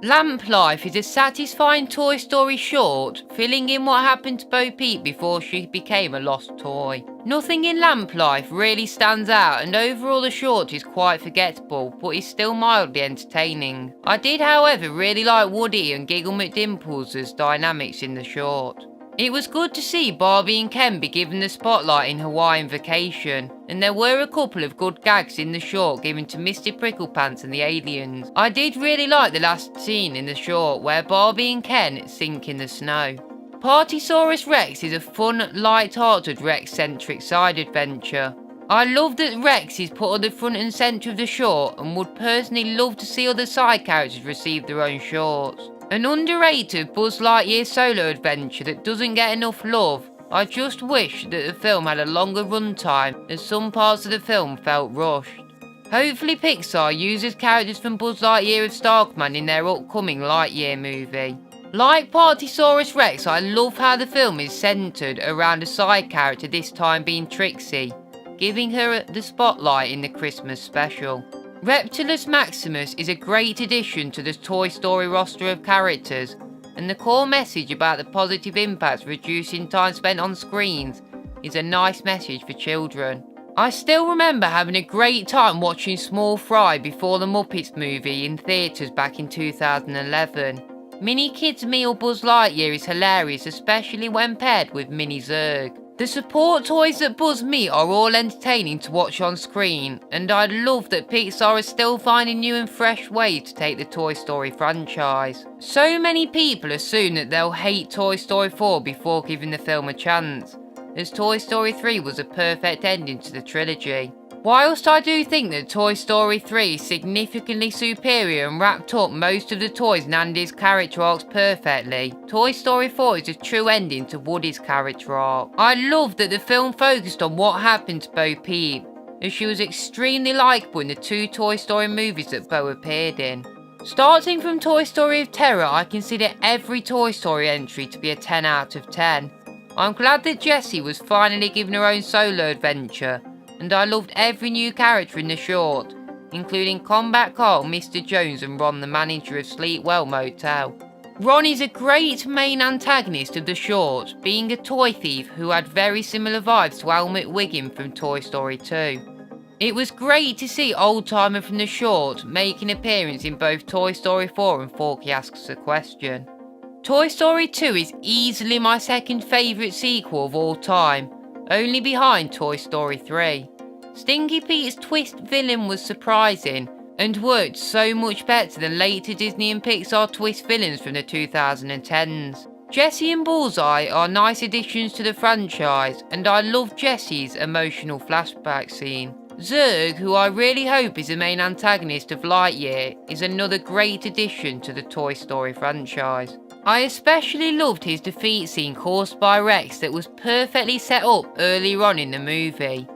Lamp Life is a satisfying Toy Story short, filling in what happened to Bo Peep before she became a lost toy. Nothing in Lamp Life really stands out, and overall the short is quite forgettable, but is still mildly entertaining. I did however really like Woody and Giggle McDimples as dynamics in the short. It was good to see Barbie and Ken be given the spotlight in Hawaiian Vacation, and there were a couple of good gags in the short given to Mr. Pricklepants and the aliens. I did really like the last scene in the short where Barbie and Ken sink in the snow. Partysaurus Rex is a fun, light-hearted Rex-centric side adventure. I love that Rex is put at the front and centre of the short, and would personally love to see other side characters receive their own shorts. An underrated Buzz Lightyear solo adventure that doesn't get enough love. I just wish that the film had a longer runtime, as some parts of the film felt rushed. Hopefully Pixar uses characters from Buzz Lightyear of Starkman in their upcoming Lightyear movie. Like Partysaurus Rex, I love how the film is centred around a side character, this time being Trixie, giving her the spotlight in the Christmas special. Reptilus Maximus is a great addition to the Toy Story roster of characters, and the core message about the positive impacts reducing time spent on screens is a nice message for children. I still remember having a great time watching Small Fry before the Muppets movie in theatres back in 2011. Mini Kids Meal Buzz Lightyear is hilarious, especially when paired with Mini Zurg. The support toys that Buzz meet are all entertaining to watch on screen, and I love that Pixar is still finding new and fresh ways to take the Toy Story franchise. So many people assume that they'll hate Toy Story 4 before giving the film a chance, as Toy Story 3 was a perfect ending to the trilogy. Whilst I do think that Toy Story 3 is significantly superior and wrapped up most of the toys and Andy's character arcs perfectly, Toy Story 4 is a true ending to Woody's character arc. I love that the film focused on what happened to Bo Peep, as she was extremely likeable in the two Toy Story movies that Bo appeared in. Starting from Toy Story of Terror, I consider every Toy Story entry to be a 10 out of 10. I'm glad that Jessie was finally given her own solo adventure, and I loved every new character in the short, including Combat Carl, Mr. Jones and Ron the manager of Sleepwell Motel. Ron is a great main antagonist of the short, being a toy thief who had very similar vibes to Helmut Wiggin from Toy Story 2. It was great to see Old Timer from the short make an appearance in both Toy Story 4 and Forky Asks a Question. Toy Story 2 is easily my second favourite sequel of all time, only behind Toy Story 3. Stinky Pete's twist villain was surprising, and worked so much better than later Disney and Pixar twist villains from the 2010s. Jessie and Bullseye are nice additions to the franchise, and I love Jessie's emotional flashback scene. Zurg, who I really hope is the main antagonist of Lightyear, is another great addition to the Toy Story franchise. I especially loved his defeat scene caused by Rex that was perfectly set up earlier on in the movie.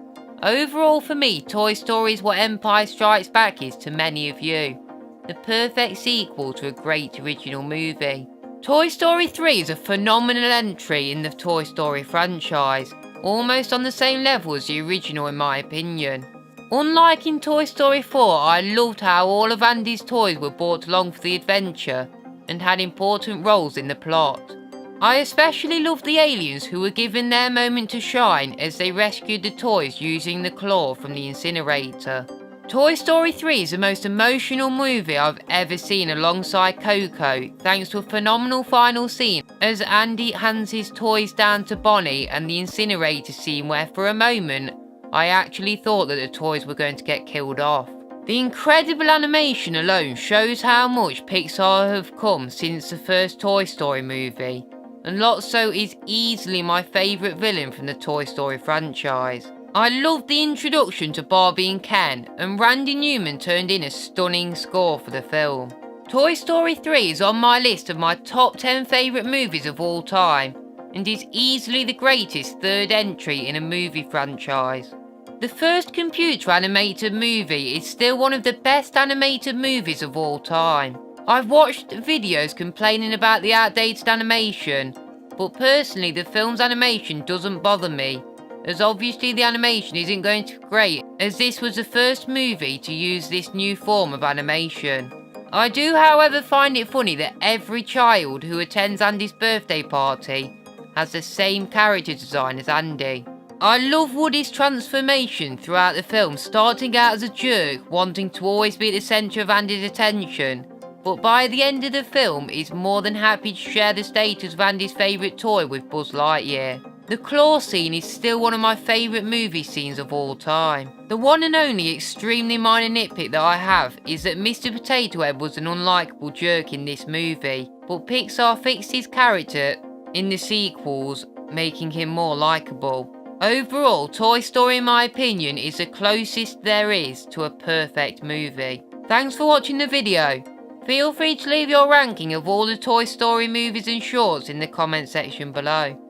Overall for me, Toy Story is what Empire Strikes Back is to many of you. The perfect sequel to a great original movie. Toy Story 3 is a phenomenal entry in the Toy Story franchise, almost on the same level as the original in my opinion. Unlike in Toy Story 4, I loved how all of Andy's toys were brought along for the adventure and had important roles in the plot. I especially loved the aliens who were given their moment to shine as they rescued the toys using the claw from the incinerator. Toy Story 3 is the most emotional movie I've ever seen alongside Coco, thanks to a phenomenal final scene as Andy hands his toys down to Bonnie, and the incinerator scene where for a moment I actually thought that the toys were going to get killed off. The incredible animation alone shows how much Pixar have come since the first Toy Story movie, and Lotso is easily my favourite villain from the Toy Story franchise. I loved the introduction to Barbie and Ken, and Randy Newman turned in a stunning score for the film. Toy Story 3 is on my list of my top 10 favourite movies of all time, and is easily the greatest third entry in a movie franchise. The first computer animated movie is still one of the best animated movies of all time. I've watched videos complaining about the outdated animation, but personally the film's animation doesn't bother me, as obviously the animation isn't going to be great, as this was the first movie to use this new form of animation. I do, however, find it funny that every child who attends Andy's birthday party has the same character design as Andy. I love Woody's transformation throughout the film, starting out as a jerk, wanting to always be at the centre of Andy's attention, but by the end of the film is more than happy to share the status of Andy's favourite toy with Buzz Lightyear. The claw scene is still one of my favourite movie scenes of all time. The one and only extremely minor nitpick that I have is that Mr. Potato Head was an unlikable jerk in this movie, but Pixar fixed his character in the sequels, making him more likeable. Overall, Toy Story in my opinion is the closest there is to a perfect movie. Thanks for watching the video. Feel free to leave your ranking of all the Toy Story movies and shorts in the comment section below.